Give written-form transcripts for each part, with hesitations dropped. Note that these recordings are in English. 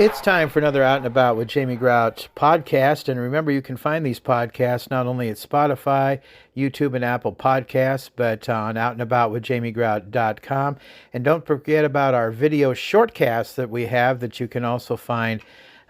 It's time for another Out and About with Jamie Grout podcast. And remember, you can find these podcasts not only at Spotify, YouTube, and Apple Podcasts, but on outandaboutwithjamiegrout.com. And don't forget about our video shortcasts that we have that you can also find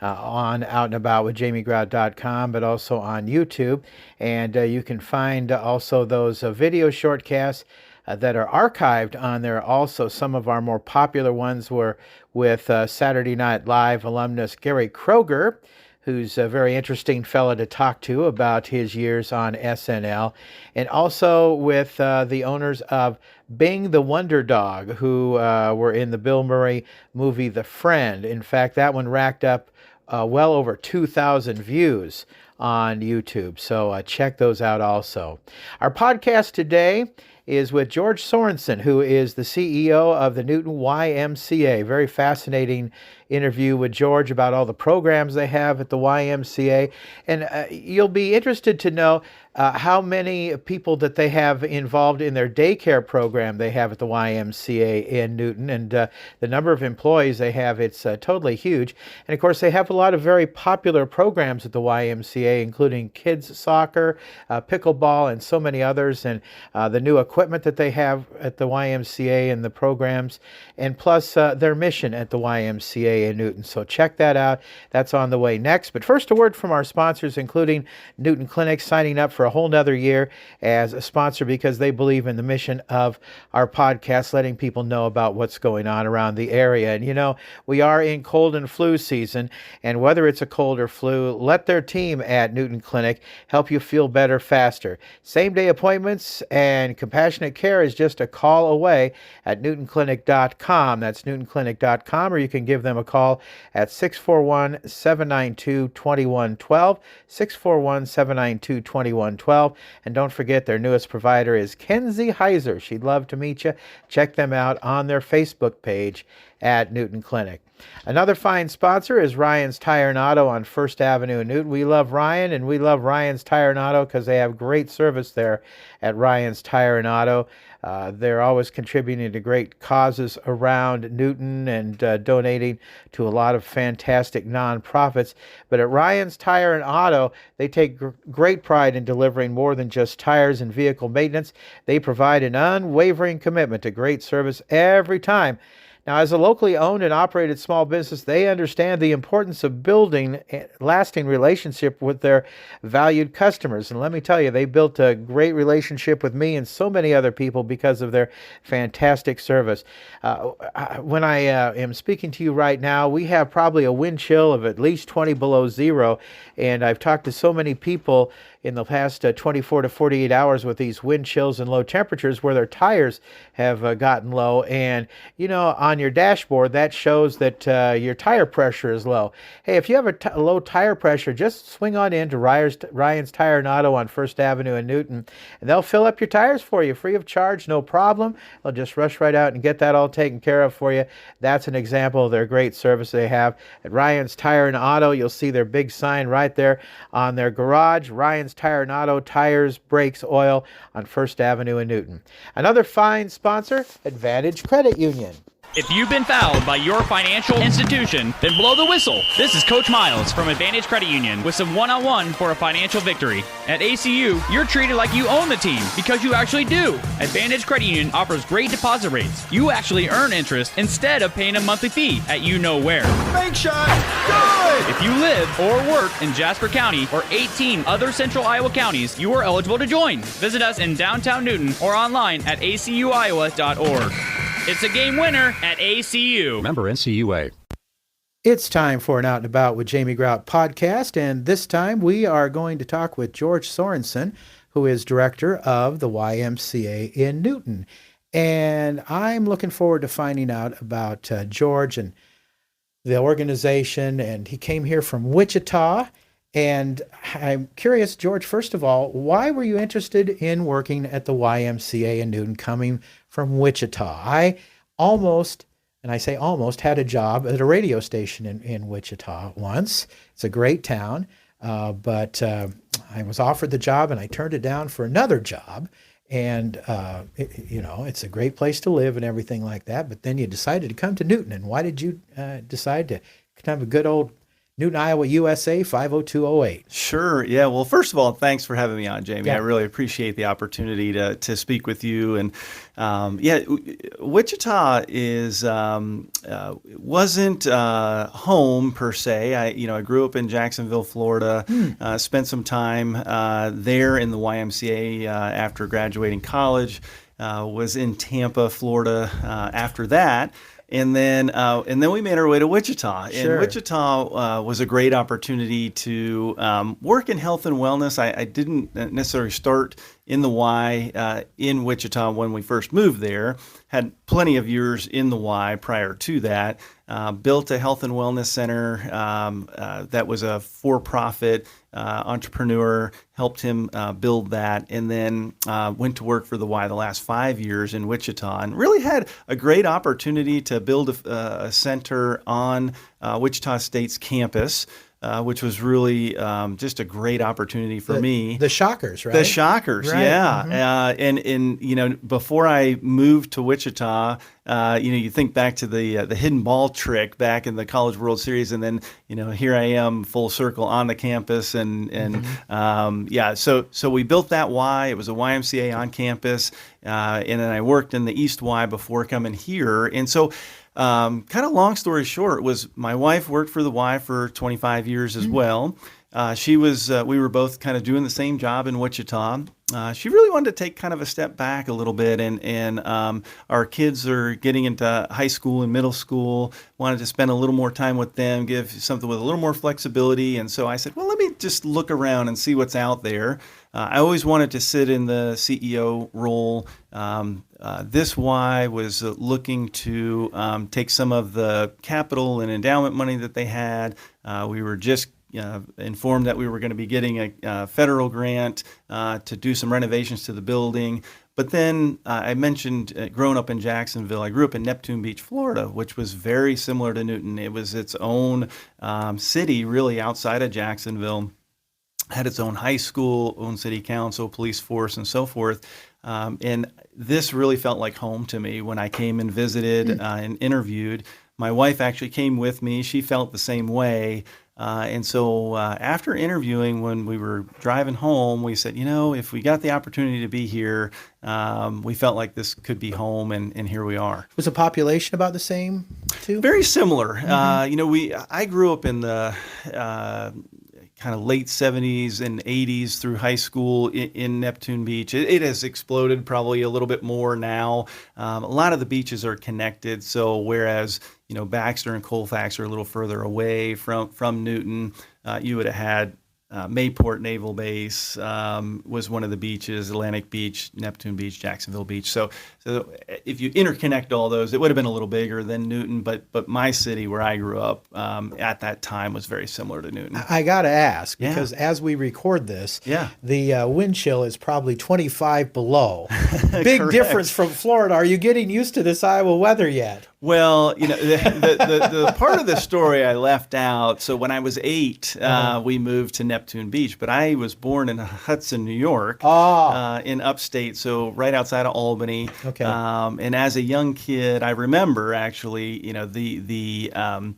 on outandaboutwithjamiegrout.com, but also on YouTube. And you can find also those video shortcasts that are archived on there. Also, some of our more popular ones were with Saturday Night Live alumnus Gary Kroeger, who's a very interesting fellow to talk to about his years on SNL, and also with the owners of Bing the Wonder Dog, who were in the Bill Murray movie The Friend. In fact, that one racked up well over 2,000 views on YouTube, so check those out also. Our podcast today is with George Sorensen, who is the CEO of the Newton YMCA. Very fascinating interview with George about all the programs they have at the YMCA. And you'll be interested to know how many people that they have involved in their daycare program they have at the YMCA in Newton, and the number of employees they have. It's totally huge. And of course, they have a lot of very popular programs at the YMCA, including kids soccer, pickleball, and so many others, and the new equipment that they have at the YMCA and the programs, and plus their mission at the YMCA in Newton. So check that out. That's on the way next. But first, a word from our sponsors, including Newton Clinic, signing up for a whole nother year as a sponsor because they believe in the mission of our podcast, letting people know about what's going on around the area. And you know, we are in cold and flu season, and whether it's a cold or flu, let their team at Newton Clinic help you feel better faster. Same-day appointments and compassionate care is just a call away at newtonclinic.com. That's newtonclinic.com, or you can give them a call at 641-792-2112, 641-792-2112. And don't forget, their newest provider is Kenzie Heiser. She'd love to meet you. Check them out on their Facebook page at Newton Clinic. Another fine sponsor is Ryan's Tire and Auto on First Avenue in Newton. We love Ryan, and we love Ryan's Tire and Auto because they have great service there at Ryan's Tire and Auto. They're always contributing to great causes around Newton and donating to a lot of fantastic nonprofits. But at Ryan's Tire and Auto, they take great pride in delivering more than just tires and vehicle maintenance. They provide an unwavering commitment to great service every time. Now, as a locally owned and operated small business, they understand the importance of building a lasting relationship with their valued customers. And let me tell you, they built a great relationship with me and so many other people because of their fantastic service. When I am speaking to you right now, we have probably a wind chill of at least 20 below zero. And I've talked to so many people in the past 24 to 48 hours with these wind chills and low temperatures where their tires have gotten low. And, you know, on your dashboard, that shows that your tire pressure is low. Hey, if you have a low tire pressure, just swing on in to Ryan's Tire and Auto on First Avenue in Newton, and they'll fill up your tires for you free of charge, no problem. They'll just rush right out and get that all taken care of for you. That's an example of their great service they have at Ryan's Tire and Auto. You'll see their big sign right there on their garage, Ryan's Tire and Auto, tires, brakes, oil on First Avenue in Newton. Another fine sponsor, Advantage Credit Union. If you've been fouled by your financial institution, then blow the whistle. This is Coach Miles from Advantage Credit Union with some one-on-one for a financial victory. At ACU, you're treated like you own the team because you actually do. Advantage Credit Union offers great deposit rates. You actually earn interest instead of paying a monthly fee at you know where. Bank shot, good! If you live or work in Jasper County or 18 other central Iowa counties, you are eligible to join. Visit us in downtown Newton or online at acuiowa.org. It's a game winner at ACU. Member NCUA. It's time for an Out and About with Jamie Grout podcast, and this time we are going to talk with George Sorensen, who is director of the YMCA in Newton. And I'm looking forward to finding out about George and the organization, and he came here from Wichita. And I'm curious, George, first of all, why were you interested in working at the YMCA in Newton coming from Wichita? I almost, and I say almost, had a job at a radio station in Wichita once. It's a great town, but I was offered the job and I turned it down for another job. And, it's a great place to live and everything like that. But then you decided to come to Newton. And why did you decide to Kind of a good old Newton, Iowa, USA 50208. Sure. Yeah. Well, first of all, thanks for having me on, Jamie. Yeah. I really appreciate the opportunity to speak with you. And Wichita is wasn't home per se. I grew up in Jacksonville, Florida. Spent some time there in the YMCA after graduating college. Was in Tampa, Florida after that. And then we made our way to Wichita. Sure. And Wichita was a great opportunity to work in health and wellness. I didn't necessarily start in the Y in Wichita when we first moved there. Had plenty of years in the Y prior to that. Built a health and wellness center that was a for-profit entrepreneur, helped him build that, and then went to work for the Y the last 5 years in Wichita, and really had a great opportunity to build a center on Wichita State's campus. Which was really just a great opportunity for me. The Shockers, right? The Shockers, right. yeah. And before I moved to Wichita, you think back to the hidden ball trick back in the College World Series, and then here I am full circle on the campus, and So we built that Y. It was a YMCA on campus, and then I worked in the East Y before coming here, and so. Kind of long story short was my wife worked for the Y for 25 years as well. We were both kind of doing the same job in Wichita. She really wanted to take kind of a step back a little bit, and our kids are getting into high school and middle school, wanted to spend a little more time with them, give something with a little more flexibility. And so I said, well, let me just look around and see what's out there. I always wanted to sit in the CEO role. This Y was looking to take some of the capital and endowment money that they had. We were just informed that we were going to be getting a federal grant to do some renovations to the building. But then I mentioned growing up in Jacksonville. I grew up in Neptune Beach, Florida, which was very similar to Newton. It was its own city, really outside of Jacksonville. Had its own high school, own city council, police force, and so forth. And this really felt like home to me when I came and visited and interviewed. My wife actually came with me. She felt the same way. And so after interviewing, when we were driving home, we said, if we got the opportunity to be here, we felt like this could be home, and here we are. Was the population about the same, too? Very similar. I grew up in the kind of late 70s and 80s through high school in Neptune Beach. It has exploded probably a little bit more now. A lot of the beaches are connected. So whereas, Baxter and Colfax are a little further away from Newton, you would have had Mayport Naval Base was one of the beaches, Atlantic Beach, Neptune Beach, Jacksonville Beach. So if you interconnect all those, it would have been a little bigger than Newton, but my city where I grew up at that time was very similar to Newton. I got to ask, because as we record this, the wind chill is probably 25 below. Big difference from Florida. Are you getting used to this Iowa weather yet? Well, the part of the story I left out. So when I was 8, we moved to Neptune Beach, but I was born in Hudson, New York, in upstate, so right outside of Albany. Okay. And as a young kid, I remember actually, the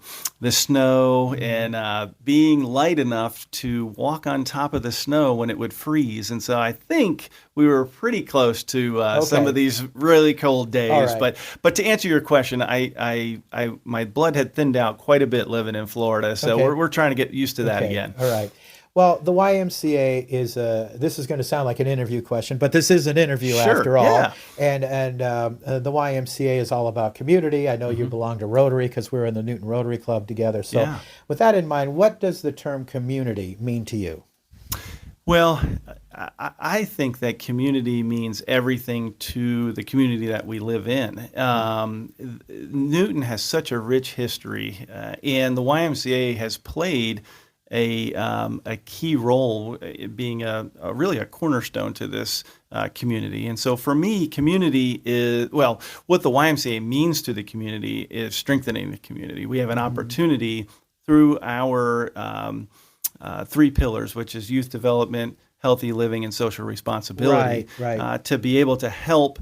snow and being light enough to walk on top of the snow when it would freeze. And so I think we were pretty close to some of these really cold days. Right. But to answer your question, my blood had thinned out quite a bit living in Florida, so we're trying to get used to that again. All right. Well, the YMCA is this is going to sound like an interview question, but this is an interview after all. Yeah. And the YMCA is all about community. I know you belong to Rotary because we're in the Newton Rotary Club together. So with that in mind, what does the term community mean to you? Well, I think that community means everything to the community that we live in. Newton has such a rich history, and the YMCA has played a key role, being really a cornerstone to this community. And so for me, community is, what the YMCA means to the community is strengthening the community. We have an opportunity through our 3 pillars, which is youth development, healthy living and social responsibility. Right. To be able to help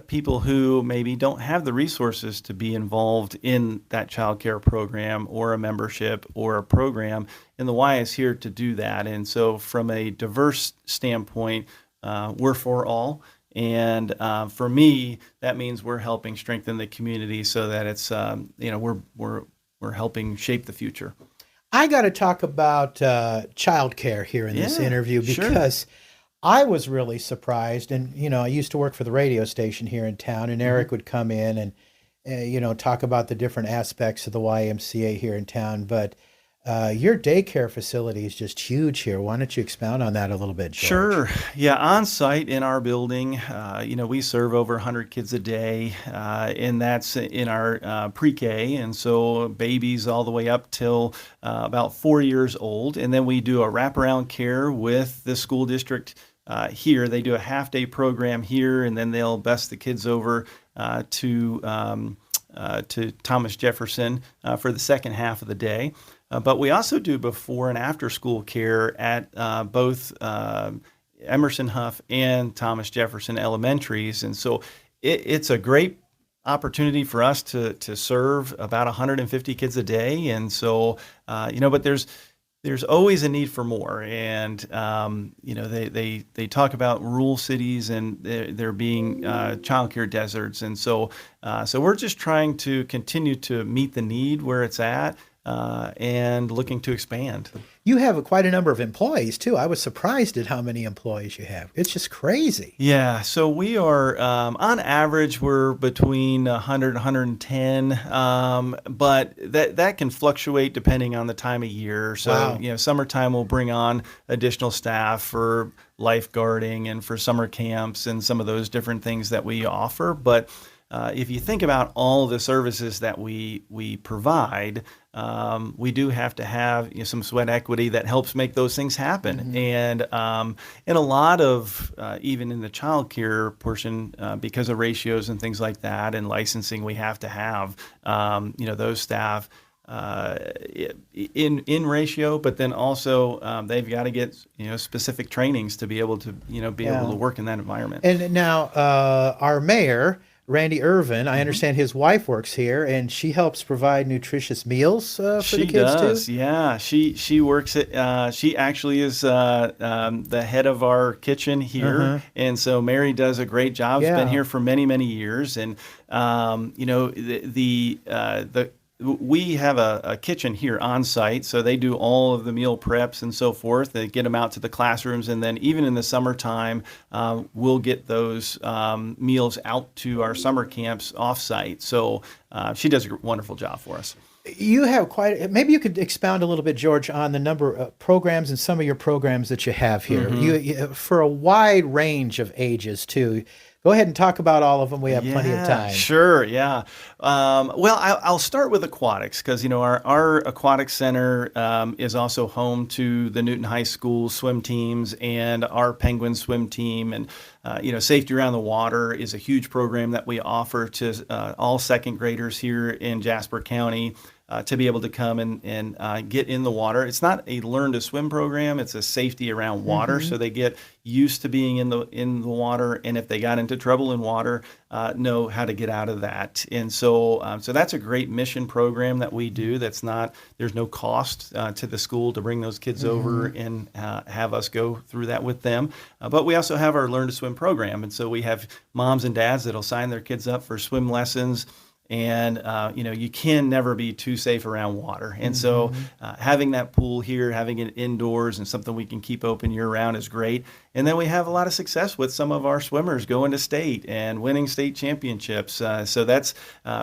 people who maybe don't have the resources to be involved in that child care program or a membership or a program. And the Y is here to do that. And so from a diverse standpoint, we're for all. And for me, that means we're helping strengthen the community so that it's, we're helping shape the future. I got to talk about childcare here in this interview because I was really surprised. And, I used to work for the radio station here in town, and Eric would come in and, talk about the different aspects of the YMCA here in town. But your daycare facility is just huge here. Why don't you expound on that a little bit, George? Sure. Yeah, on site in our building, we serve over 100 kids a day, and that's in our pre-K, and so babies all the way up till about 4 years old. And then we do a wraparound care with the school district here. They do a half-day program here, and then they'll bus the kids over to Thomas Jefferson for the second half of the day. But we also do before and after school care at both Emerson Huff and Thomas Jefferson elementaries. And so it's a great opportunity for us to serve about 150 kids a day. And so, but there's always a need for more. And, they talk about rural cities and there being childcare deserts. And so we're just trying to continue to meet the need where it's at. And looking to expand. You have quite a number of employees, too. I was surprised at how many employees you have. It's just crazy. Yeah, so we are, on average, we're between 100 and 110, but that can fluctuate depending on the time of year. So, Wow. Summertime we'll bring on additional staff for lifeguarding and for summer camps and some of those different things that we offer. But if you think about all the services that we provide, we do have to have some sweat equity that helps make those things happen. Mm-hmm. And a lot of, even in the child care portion, because of ratios and things like that and licensing, we have to have, those staff in ratio, but then also they've got to get specific trainings to be able to able to work in that environment. And now our mayor, Randy Irvin, I understand his wife works here, and she helps provide nutritious meals for the kids does, too? Yeah. She works at, she actually is the head of our kitchen here, and so Mary does a great job. She's been here for many, many years, and we have a kitchen here on site, so they do all of the meal preps and so forth. They get them out to the classrooms, and then even in the summertime, we'll get those meals out to our summer camps off-site. So she does a wonderful job for us. You have maybe you could expound a little bit, George, on the number of programs and some of your programs that you have here. You for a wide range of ages, too. Go ahead and talk about all of them. We have plenty of time. Sure, yeah. Well, I'll start with aquatics because, our aquatic center is also home to the Newton High School swim teams and our Penguin swim team. And, Safety Around the Water is a huge program that we offer to all second graders here in Jasper County. To be able to come and get in the water. It's not a learn to swim program. It's a safety around water. So they get used to being in the water. And if they got into trouble in water, know how to get out of that. And so that's a great mission program that we do. There's no cost to the school to bring those kids over and have us go through that with them. But we also have our Learn to Swim program. And so we have moms and dads that'll sign their kids up for swim lessons. And, you can never be too safe around water. And so having that pool here, having it indoors and something we can keep open year round is great. And then we have a lot of success with some of our swimmers going to state and winning state championships. So that's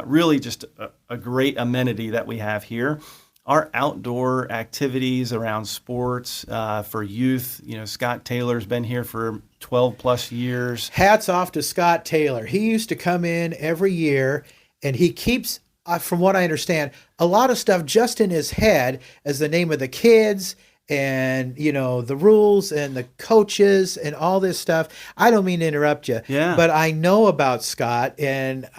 really just a great amenity that we have here. Our outdoor activities around sports for youth, Scott Taylor's been here for 12 plus years. Hats off to Scott Taylor. He used to come in every year. And he keeps, from what I understand, a lot of stuff just in his head as the name of the kids and, the rules and the coaches and all this stuff. I don't mean to interrupt you, but I know about Scott, and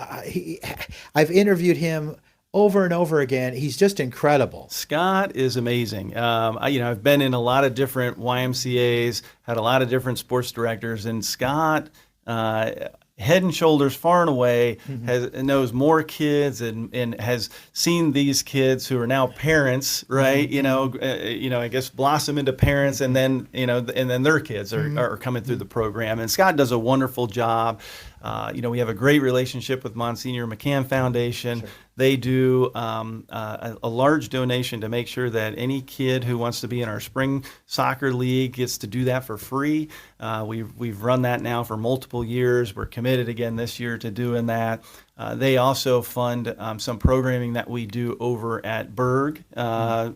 I've interviewed him over and over again. He's just incredible. Scott is amazing. I've been in a lot of different YMCA's, had a lot of different sports directors, and Scott, head and shoulders, far and away, knows more kids and has seen these kids who are now parents, right? I guess blossom into parents, and then their kids are coming through the program. And Scott does a wonderful job. We have a great relationship with Monsignor McCann Foundation. Sure. They do a large donation to make sure that any kid who wants to be in our spring soccer league gets to do that for free. We've run that now for multiple years. We're committed again this year to doing that. They also fund some programming that we do over at Berg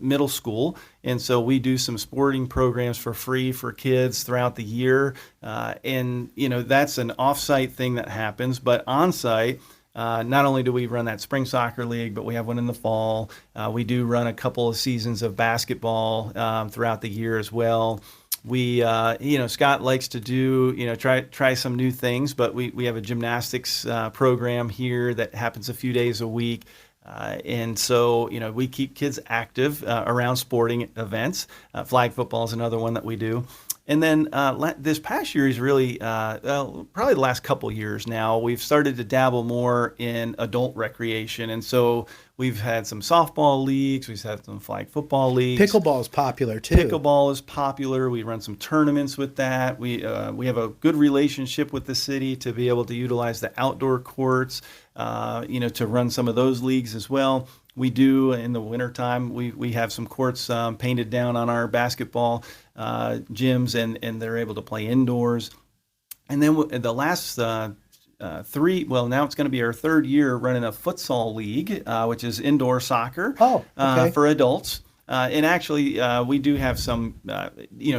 Middle School. And so we do some sporting programs for free for kids throughout the year. That's an off-site thing that happens, but on-site, not only do we run that spring soccer league, but we have one in the fall. We do run a couple of seasons of basketball throughout the year as well. We, Scott likes to do, try some new things, but we have a gymnastics program here that happens a few days a week. And so, we keep kids active around sporting events. Flag football is another one that we do. And then this past year is really, probably the last couple years now, we've started to dabble more in adult recreation. And so we've had some softball leagues, we've had some flag football leagues. Pickleball is popular too. Pickleball is popular. We run some tournaments with that. We have a good relationship with the city to be able to utilize the outdoor courts, to run some of those leagues as well. We do in the wintertime, we have some courts painted down on our basketball gyms, and they're able to play indoors. And then the last now it's going to be our third year running a futsal league, which is indoor soccer for adults. And actually, we do have some,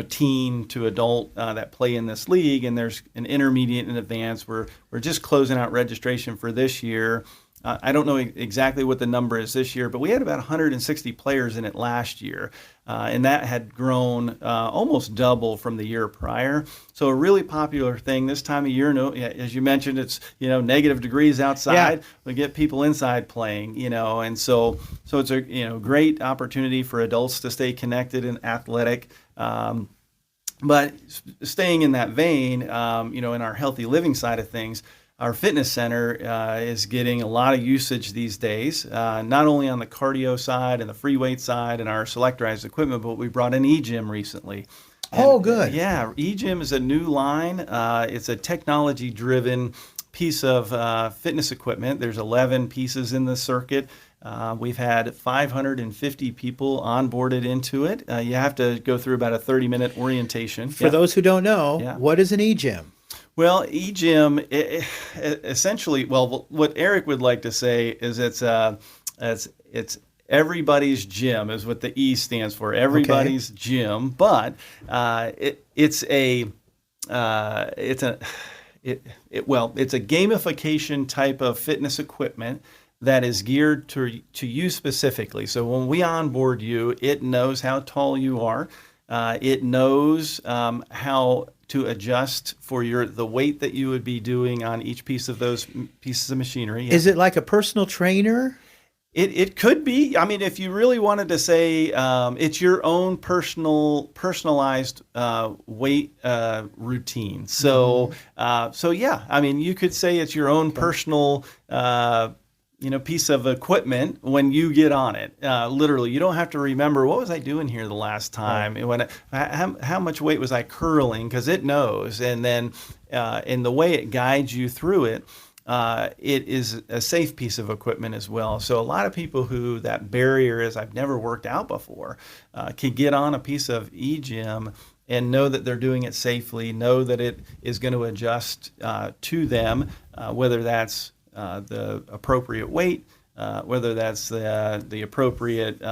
teen to adult that play in this league, and there's an intermediate and advanced. We're just closing out registration for this year. I don't know exactly what the number is this year, but we had about 160 players in it last year, and that had grown almost double from the year prior. So a really popular thing this time of year. As you mentioned, it's negative degrees outside. Yeah. We get people inside playing, and so it's a great opportunity for adults to stay connected and athletic. But staying in that vein, in our healthy living side of things, our fitness center is getting a lot of usage these days, not only on the cardio side and the free weight side and our selectorized equipment, but we brought in eGym recently. Good. Yeah, eGym is a new line. It's a technology-driven piece of fitness equipment. There's 11 pieces in the circuit. We've had 550 people onboarded into it. You have to go through about a 30-minute orientation. For those who don't know, what is an eGym? Well, eGym, essentially, what Eric would like to say is it's everybody's gym is what the E stands for. Everybody's gym, but it's a gamification type of fitness equipment that is geared to you specifically. So when we onboard you, it knows how tall you are. It knows how to adjust for the weight that you would be doing on each piece of those pieces of machinery. Yeah. Is it like a personal trainer? It could be. I mean, if you really wanted to say it's your own personalized weight routine. So yeah, I mean, you could say it's your own personal piece of equipment when you get on it. Literally, you don't have to remember, what was I doing here the last time? Right. How much weight was I curling? Because it knows. And then in the way it guides you through it, it is a safe piece of equipment as well. So a lot of people who that barrier is, I've never worked out before, can get on a piece of eGym and know that they're doing it safely, know that it is going to adjust to them, whether that's the appropriate weight, whether that's the appropriate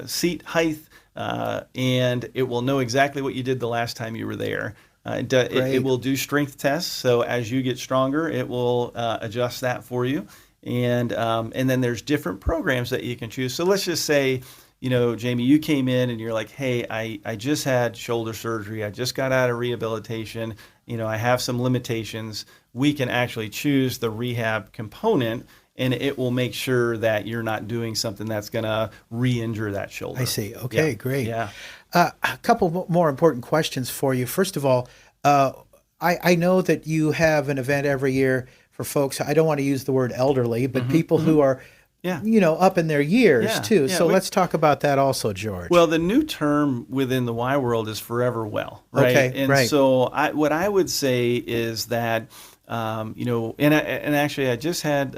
seat height, and it will know exactly what you did the last time you were there. It will do strength tests, so as you get stronger, it will adjust that for you. And then there's different programs that you can choose. So let's just say, Jamie, you came in and you're like, hey, I just had shoulder surgery. I just got out of rehabilitation. I have some limitations. We can actually choose the rehab component and it will make sure that you're not doing something that's going to re-injure that shoulder. I see. Okay, great. Yeah. A couple more important questions for you. First of all, I know that you have an event every year for folks. I don't want to use the word elderly, but people who are, up in their years too. So let's talk about that also, George. Well, the new term within the Y world is forever well, right? Okay, and right. so what I would say is that, and actually I just had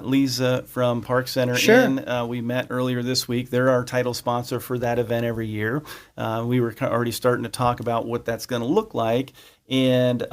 Lisa from Park Center in. We met earlier this week. They're our title sponsor for that event every year. We were already starting to talk about what that's going to look like. And,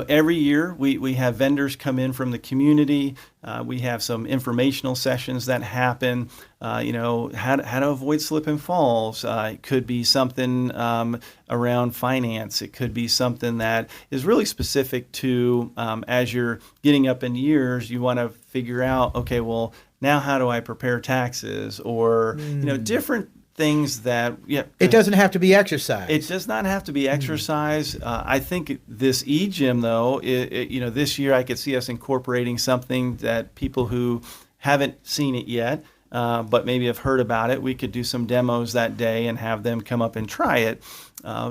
every year we have vendors come in from the community. We have some informational sessions that happen, how to avoid slip and falls. It could be something around finance. It could be something that is really specific to as you're getting up in years, you want to figure out, okay, well, now how do I prepare taxes? Or, different things that it doesn't have to be exercise. It does not have to be exercise. I think this e-gym, though, this year I could see us incorporating something that people who haven't seen it yet, but maybe have heard about it, we could do some demos that day and have them come up and try it.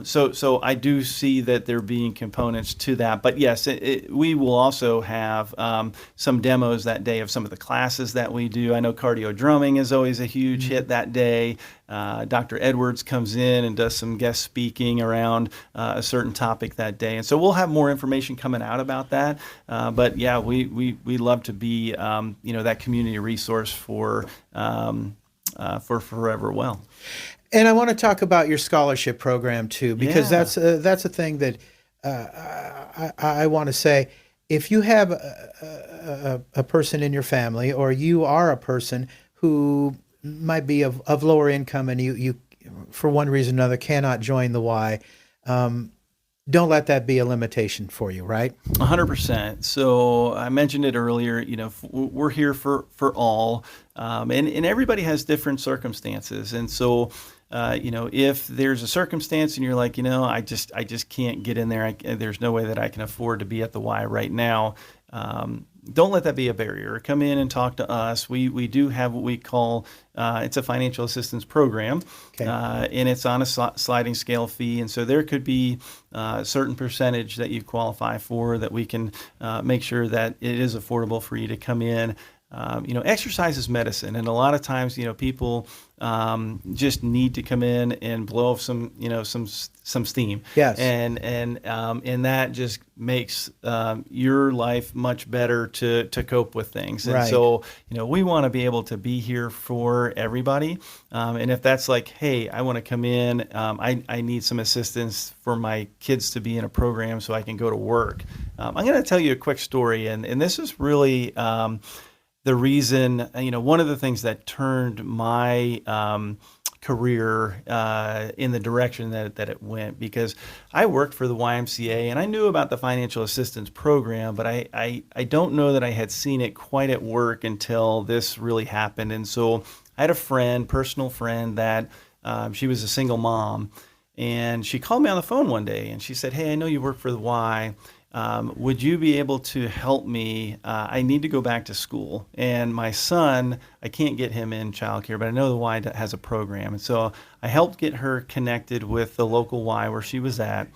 So I do see that there being components to that. But yes, we will also have some demos that day of some of the classes that we do. I know cardio drumming is always a huge hit that day. Dr. Edwards comes in and does some guest speaking around a certain topic that day. And so we'll have more information coming out about that. But yeah, we love to be, that community resource for Forever Well. And I want to talk about your scholarship program too, because that's a thing that I want to say. If you have a person in your family, or you are a person who might be of lower income, and you for one reason or another cannot join the Y, don't let that be a limitation for you, right? 100%. So I mentioned it earlier, we're here for all, and everybody has different circumstances. And so, if there's a circumstance and you're like, I just can't get in there, there's no way that I can afford to be at the Y right now, don't let that be a barrier. Come in and talk to us. We do have what we call, it's a financial assistance program, and it's on a sliding scale fee. And so there could be a certain percentage that you qualify for that we can make sure that it is affordable for you to come in. Exercise is medicine, and a lot of times, people just need to come in and blow off some steam. Yes. And that just makes your life much better to cope with things. And so, we want to be able to be here for everybody. And if that's like, hey, I want to come in, I need some assistance for my kids to be in a program so I can go to work. I'm going to tell you a quick story, and this is really the reason, one of the things that turned my career in the direction that it went, because I worked for the YMCA and I knew about the financial assistance program, but I don't know that I had seen it quite at work until this really happened. And so I had a personal friend that she was a single mom, and she called me on the phone one day and she said, hey, I know you work for the Y. Would you be able to help me? I need to go back to school, and my son, I can't get him in childcare, but I know the Y has a program. And so I helped get her connected with the local Y where she was at.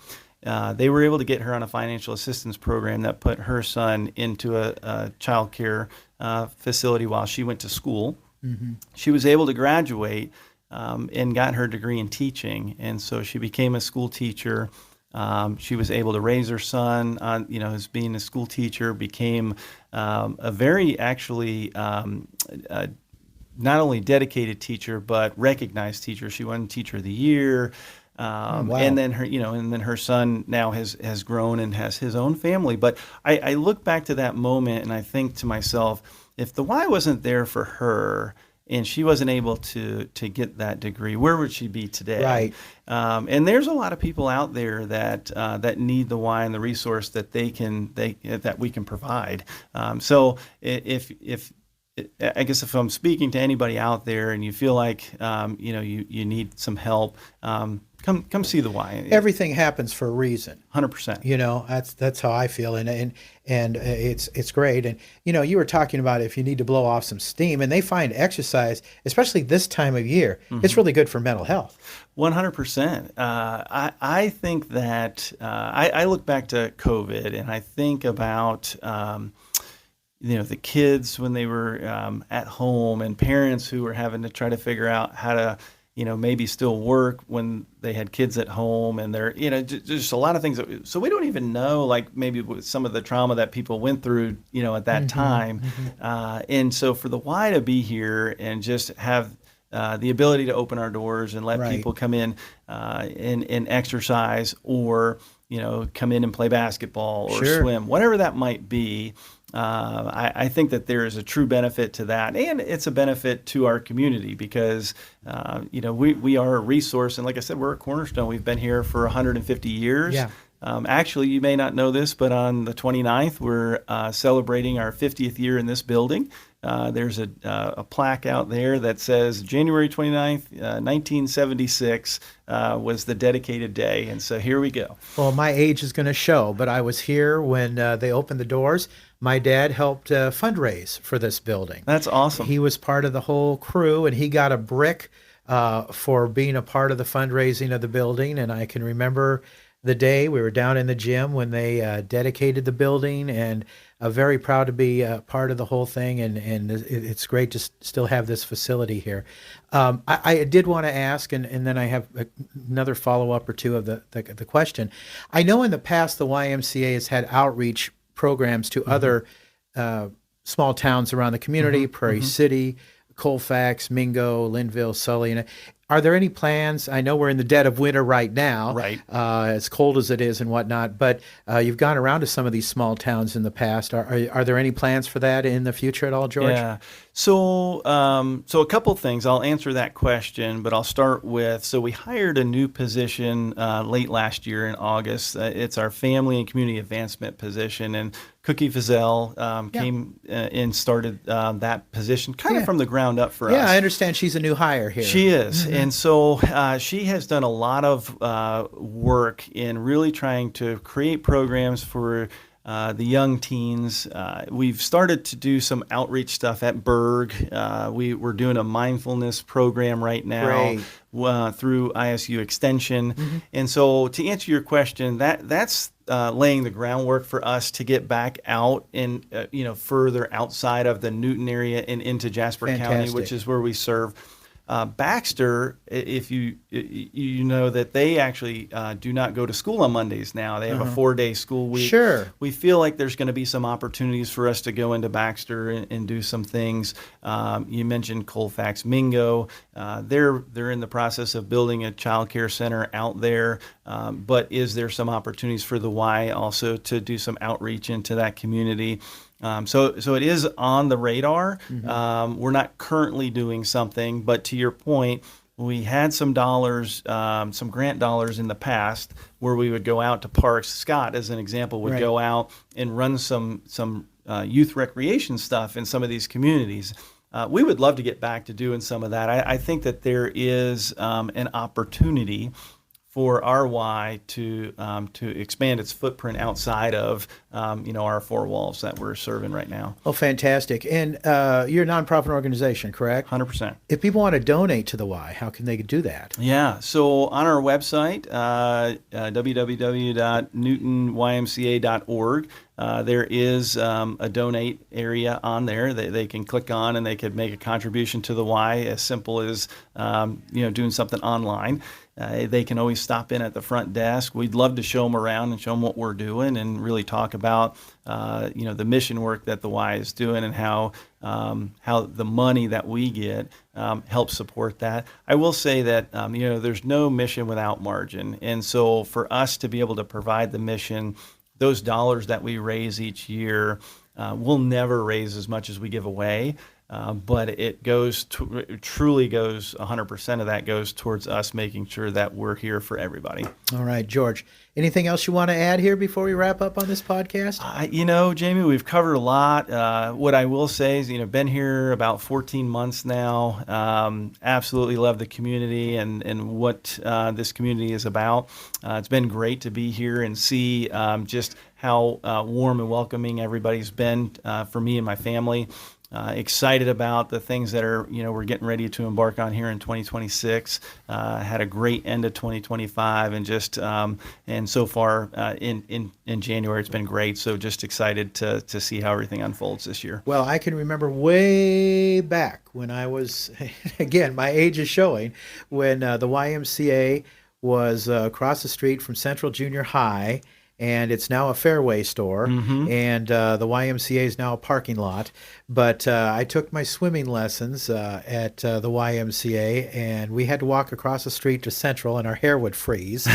They were able to get her on a financial assistance program that put her son into a childcare facility while she went to school. Mm-hmm. She was able to graduate and got her degree in teaching, and so she became a school teacher. She was able to raise her son on, as being a school teacher, became a very not only dedicated teacher, but recognized teacher. She won Teacher of the Year. Wow. And then her son now has grown and has his own family. But I look back to that moment and I think to myself, if the Y wasn't there for her, and she wasn't able to get that degree, where would she be today? Right. And there's a lot of people out there that need the Y and the resource that that we can provide. So if I guess if I'm speaking to anybody out there and you feel like you need some help, come see the Y. Everything happens for a reason. 100%. That's how I feel, and it's great. And you were talking about if you need to blow off some steam, and they find exercise, especially this time of year, it's really good for mental health. 100%. I think that I look back to COVID and I think about the kids when they were at home, and parents who were having to try to figure out how to maybe still work when they had kids at home, and they're just a lot of things. So we don't even know, like, maybe with some of the trauma that people went through at that time. And so for the Y to be here and just have the ability to open our doors and let people come in and exercise, or come in and play basketball or swim, whatever that might be. I think that there is a true benefit to that, and it's a benefit to our community because we are a resource, and like I said, we're a cornerstone. We've been here for 150 years. Yeah. Actually, you may not know this, but on the 29th, we're celebrating our 50th year in this building. There's a plaque out there that says January 29th, 1976 was the dedicated day. And so here we go. Well, my age is going to show, but I was here when they opened the doors. My dad helped fundraise for this building. That's awesome. He was part of the whole crew, and he got a brick for being a part of the fundraising of the building. And I can remember the day we were down in the gym when they dedicated the building, and very proud to be part of the whole thing, and it's great to still have this facility here. I did want to ask, and then I have another follow-up or two of the question. I know in the past the YMCA has had outreach programs to other small towns around the community, Prairie City, Colfax, Mingo, Linville, Sully. Are there any plans? I know we're in the dead of winter right now, as cold as it is and whatnot, but you've gone around to some of these small towns in the past. Are there any plans for that in the future at all, George? Yeah. So a couple things. I'll answer that question, but I'll start with, so we hired a new position late last year in August. It's our family and community advancement position, and Cookie Fizell came and started that position kind of from the ground up for us. Yeah, I understand she's a new hire here. She is. And so she has done a lot of work in really trying to create programs for the young teens. We've started to do some outreach stuff at Berg. We're doing a mindfulness program right now through ISU Extension. And so to answer your question, that's laying the groundwork for us to get back out and further outside of the Newton area and into Jasper County, which is where we serve. Baxter, if you know that they actually do not go to school on Mondays now. They have a 4-day school week. Sure. We feel like there's going to be some opportunities for us to go into Baxter and do some things. You mentioned Colfax, Mingo. They're in the process of building a child care center out there. But is there some opportunities for the Y also to do some outreach into that community? So it is on the radar. We're not currently doing something, but to your point, we had some dollars, some grant dollars in the past where we would go out to parks. Scott, as an example, would go out and run some youth recreation stuff in some of these communities. We would love to get back to doing some of that. I think that there is an opportunity for our Y to expand its footprint outside of our four walls that we're serving right now. Oh, fantastic! And you're a nonprofit organization, correct? 100%. If people want to donate to the Y, how can they do that? Yeah. So on our website, www.newtonymca.org, there is a donate area on there that they can click on, and they could make a contribution to the Y as simple as doing something online. They can always stop in at the front desk. We'd love to show them around and show them what we're doing, and really talk about the mission work that the Y is doing, and how the money that we get helps support that. I will say that there's no mission without margin, and so for us to be able to provide the mission, those dollars that we raise each year, we'll never raise as much as we give away. but it truly goes 100% of that goes towards us making sure that we're here for everybody. All right, George. Anything else you want to add here before we wrap up on this podcast? Jamie, we've covered a lot. What I will say is, been here about 14 months now. Absolutely love the community and what this community is about. It's been great to be here and see just how warm and welcoming everybody's been for me and my family. Excited about the things that are, we're getting ready to embark on here in 2026. Had a great end of 2025, and just and so far in January it's been great. So just excited to see how everything unfolds this year. Well, I can remember way back when I was, again, my age is showing, when the YMCA was across the street from Central Junior High. And it's now a Fairway store, and the YMCA is now a parking lot. But I took my swimming lessons at the YMCA, and we had to walk across the street to Central, and our hair would freeze.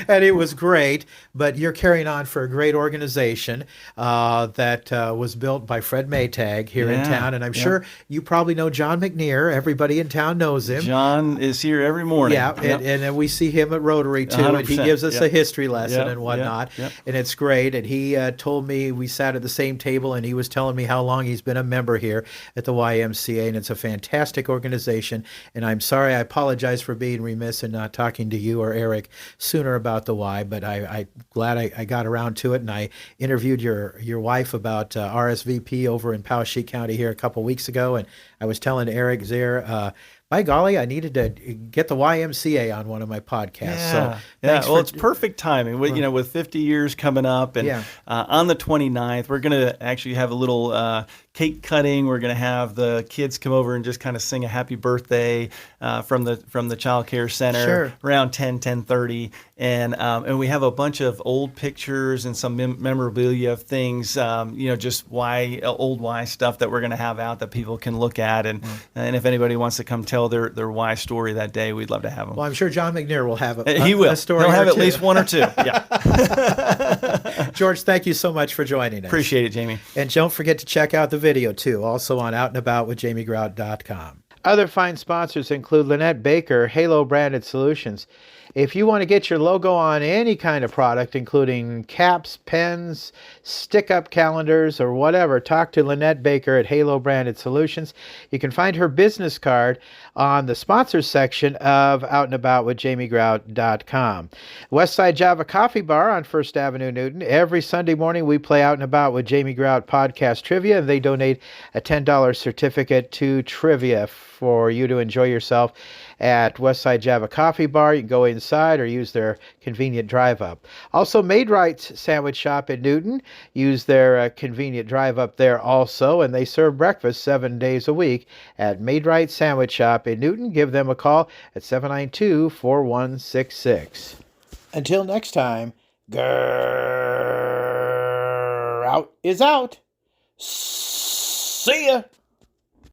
And it was great. But you're carrying on for a great organization that was built by Fred Maytag here in town. And I'm sure you probably know John McNear. Everybody in town knows him. John is here every morning. Yeah, and then we see him at Rotary, too. 100%. And he gives us a history lesson and whatnot. And it's great. And he told me, we sat at the same table, and he was telling me how long he's been a member here at the YMCA. And it's a fantastic organization. And I'm sorry, I apologize for being remiss in not talking to you or Eric sooner about the Y, but I'm glad I got around to it. And I interviewed your wife about RSVP over in Poweshiek County here a couple weeks ago. And I was telling Eric there, by golly, I needed to get the YMCA on one of my podcasts. So well, it's perfect timing. With 50 years coming up, and on the 29th, we're going to actually have a little cake cutting. We're going to have the kids come over and just kind of sing a happy birthday from the child care center around 10:30, and we have a bunch of old pictures and some memorabilia of things, just old Y stuff that we're going to have out that people can look at, and if anybody wants to come tell their Y story that day, we'd love to have them. Well, I'm sure John McNair will have he will. A story. He'll have at two. least one or two. Yeah. George, thank you so much for joining us. Appreciate it, Jamie. And don't forget to check out the video too, also on outandaboutwithjamiegrout.com. Other fine sponsors include Lynette Baker, Halo Branded Solutions. If you want to get your logo on any kind of product, including caps, pens, stick-up calendars, or whatever, talk to Lynette Baker at Halo Branded Solutions. You can find her business card on the sponsors section of outandaboutwithjamiegrout.com. Westside Java Coffee Bar on First Avenue, Newton. Every Sunday morning we play Out and About with Jamie Grout podcast trivia, and they donate a $10 certificate to trivia for you to enjoy yourself at Westside Java Coffee Bar. You can go inside or use their convenient drive-up. Also, Made Right's Sandwich Shop in Newton. Use their convenient drive-up there also, and they serve breakfast 7 days a week at Made Right Sandwich Shop in Newton. Give them a call at 792-4166. Until next time, grrr, out is out. See ya.